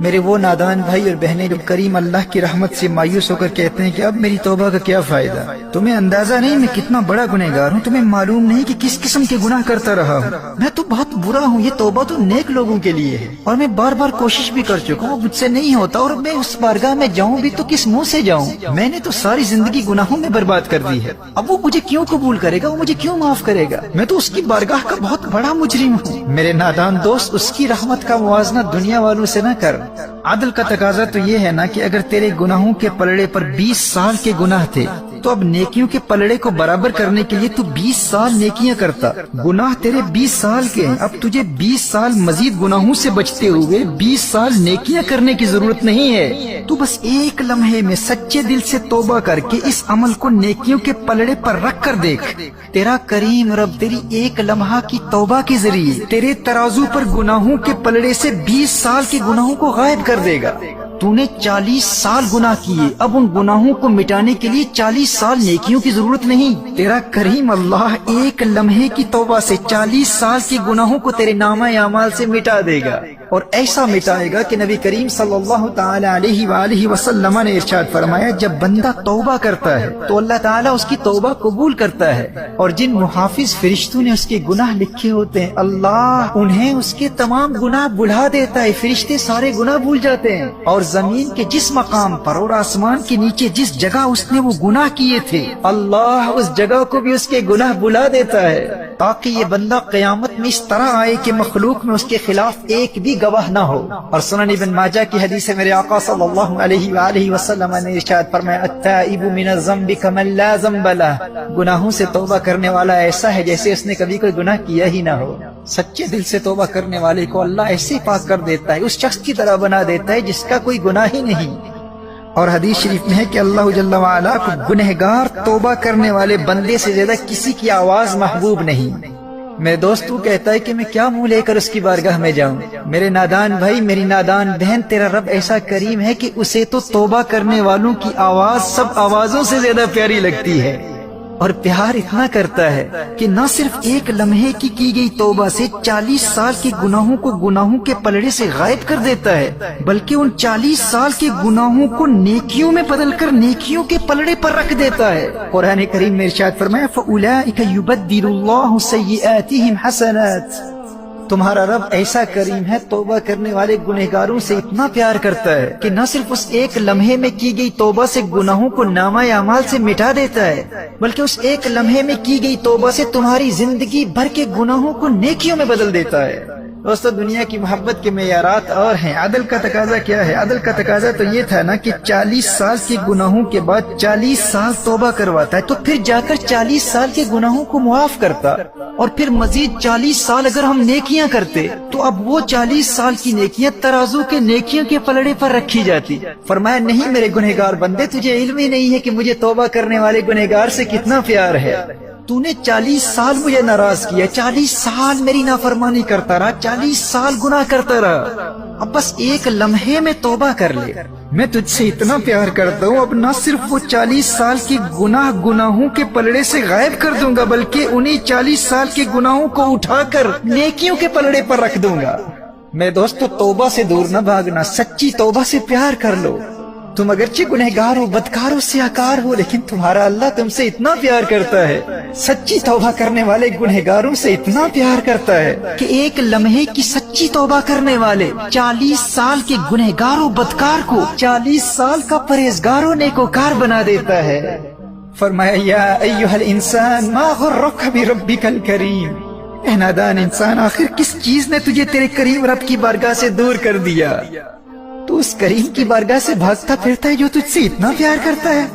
میرے وہ نادان بھائی اور بہنیں جو کریم اللہ کی رحمت سے مایوس ہو کر کہتے ہیں کہ اب میری توبہ کا کیا فائدہ، تمہیں اندازہ نہیں میں کتنا بڑا گنہگار ہوں، تمہیں معلوم نہیں کہ کس قسم کے گناہ کرتا رہا ہوں، میں تو بہت برا ہوں، یہ توبہ تو نیک لوگوں کے لیے ہے، اور میں بار بار کوشش بھی کر چکا ہوں، مجھ سے نہیں ہوتا، اور میں اس بارگاہ میں جاؤں بھی تو کس منہ سے جاؤں، میں نے تو ساری زندگی گناہوں میں برباد کر دی ہے، اب وہ مجھے کیوں قبول کرے گا، وہ مجھے کیوں معاف کرے گا، میں تو اس کی بارگاہ کا بہت بڑا مجرم ہوں۔ میرے نادان دوست، اس کی رحمت کا موازنہ دنیا والوں سے نہ کر۔ عدل کا تقاضا تو یہ ہے نا کہ اگر تیرے گناہوں کے پلڑے پر 20 سال کے گناہ تھے تو اب نیکیوں کے پلڑے کو برابر کرنے کے لیے تو 20 سال نیکیاں کرتا، گناہ تیرے 20 سال کے ہیں، اب تجھے 20 سال مزید گناہوں سے بچتے ہوئے 20 سال نیکیاں کرنے کی ضرورت نہیں ہے، تو بس ایک لمحے میں سچے دل سے توبہ کر کے اس عمل کو نیکیوں کے پلڑے پر رکھ کر دیکھ، تیرا کریم رب تیری ایک لمحہ کی توبہ کے ذریعے تیرے ترازو پر گناہوں کے پلڑے سے 20 سال کے گناہوں کو غائب کر دے گا۔ تو نے 40 سال گناہ کیے، اب ان گناہوں کو مٹانے کے لیے 40 سال نیکیوں کی ضرورت نہیں، تیرا کریم اللہ ایک لمحے کی توبہ سے 40 سال کے گناہوں کو تیرے نامہ اعمال سے مٹا دے گا، اور ایسا مٹائے گا کہ نبی کریم صلی اللہ تعالی علیہ وآلہ وسلم نے ارشاد فرمایا، جب بندہ توبہ کرتا ہے تو اللہ تعالیٰ اس کی توبہ قبول کرتا ہے، اور جن محافظ فرشتوں نے اس کے گناہ لکھے ہوتے ہیں اللہ انہیں اس کے تمام گناہ بھلا دیتا ہے، فرشتے سارے گناہ بھول جاتے ہیں، اور زمین کے جس مقام پر اور آسمان کے نیچے جس جگہ اس نے وہ گناہ کیے تھے اللہ اس جگہ کو بھی اس کے گناہ بھلا دیتا ہے، تاکہ یہ بندہ قیامت میں اس طرح آئے کہ مخلوق میں اس کے خلاف ایک بھی گواہ نہ ہو۔ اور سنن ابن ماجہ کی حدیث ہے، میرے آقا صلی اللہ علیہ وآلہ وسلم نے ارشاد فرمایا، التائب من الذنب کمن لا ذنب لہ، گناہوں سے توبہ کرنے والا ایسا ہے جیسے اس نے کبھی کوئی گناہ کیا ہی نہ ہو۔ سچے دل سے توبہ کرنے والے کو اللہ ایسے پاک کر دیتا ہے، اس شخص کی طرح بنا دیتا ہے جس کا کوئی گناہ ہی نہیں۔ اور حدیث شریف میں ہے کہ اللہ جل وعلا کو گنہگار توبہ کرنے والے بندے سے زیادہ کسی کی آواز محبوب نہیں۔ میرے دوست تو کہتا ہے کہ میں کیا منہ لے کر اس کی بارگاہ میں جاؤں، میرے نادان بھائی میری نادان بہن، تیرا رب ایسا کریم ہے کہ اسے تو توبہ کرنے والوں کی آواز سب آوازوں سے زیادہ پیاری لگتی ہے، اور پیار اتنا کرتا ہے کہ نہ صرف ایک لمحے کی گئی توبہ سے 40 سال کے گناہوں کو گناہوں کے پلڑے سے غائب کر دیتا ہے، بلکہ ان 40 سال کے گناہوں کو نیکیوں میں بدل کر نیکیوں کے پلڑے پر رکھ دیتا ہے۔ قرآن کریم میں ارشاد فرمایا، فَأُولَئِكَ يُبَدِّلُ اللَّهُ سَيِّئَاتِهِمْ حَسَنَاتٍ، تمہارا رب ایسا کریم ہے، توبہ کرنے والے گنہگاروں سے اتنا پیار کرتا ہے کہ نہ صرف اس ایک لمحے میں کی گئی توبہ سے گناہوں کو نامہ اعمال سے مٹا دیتا ہے، بلکہ اس ایک لمحے میں کی گئی توبہ سے تمہاری زندگی بھر کے گناہوں کو نیکیوں میں بدل دیتا ہے۔ دوستو دنیا کی محبت کے معیارات اور ہیں، عدل کا تقاضا کیا ہے؟ عدل کا تقاضا تو یہ تھا نا کہ 40 سال کے گناہوں کے بعد 40 سال توبہ کرواتا ہے، تو پھر جا کر 40 سال کے گناہوں کو معاف کرتا، اور پھر مزید 40 سال اگر ہم نیکیاں کرتے تو اب وہ 40 سال کی نیکیاں ترازو کے نیکیوں کے پلڑے پر رکھی جاتی۔ فرمایا نہیں میرے گنہگار بندے، تجھے علم ہی نہیں ہے کہ مجھے توبہ کرنے والے گنہگار سے کتنا پیار ہے، تو نے 40 سال مجھے ناراض کیا، 40 سال میری نافرمانی کرتا رہا، 40 سال گناہ کرتا رہا، اب بس ایک لمحے میں توبہ کر لے، میں تجھ سے اتنا پیار کرتا ہوں، اب نہ صرف وہ 40 سال کی گناہوں کے پلڑے سے غائب کر دوں گا، بلکہ انہی 40 سال کے گناہوں کو اٹھا کر نیکیوں کے پلڑے پر رکھ دوں گا۔ میرے دوستو توبہ سے دور نہ بھاگنا، سچی توبہ سے پیار کر لو۔ تم اگرچہ گنہگار ہو، بدکار ہو، سیاکار ہو، لیکن تمہارا اللہ تم سے اتنا پیار کرتا ہے، سچی توبہ کرنے والے گنہگاروں سے اتنا پیار کرتا ہے کہ ایک لمحے کی سچی توبہ کرنے والے 40 سال کے گنہگار و بدکار کو 40 سال کا پرہیزگار و نیکوکار بنا دیتا ہے۔ فرمایا یا ایھا الانسان ما غرک بربک الکریم، اے نادان انسان آخر کس چیز نے تجھے تیرے کریم رب کی بارگاہ سے دور کر دیا؟ تو اس کریم کی بارگاہ سے بھاگتا پھرتا ہے جو تجھ سے اتنا پیار کرتا ہے۔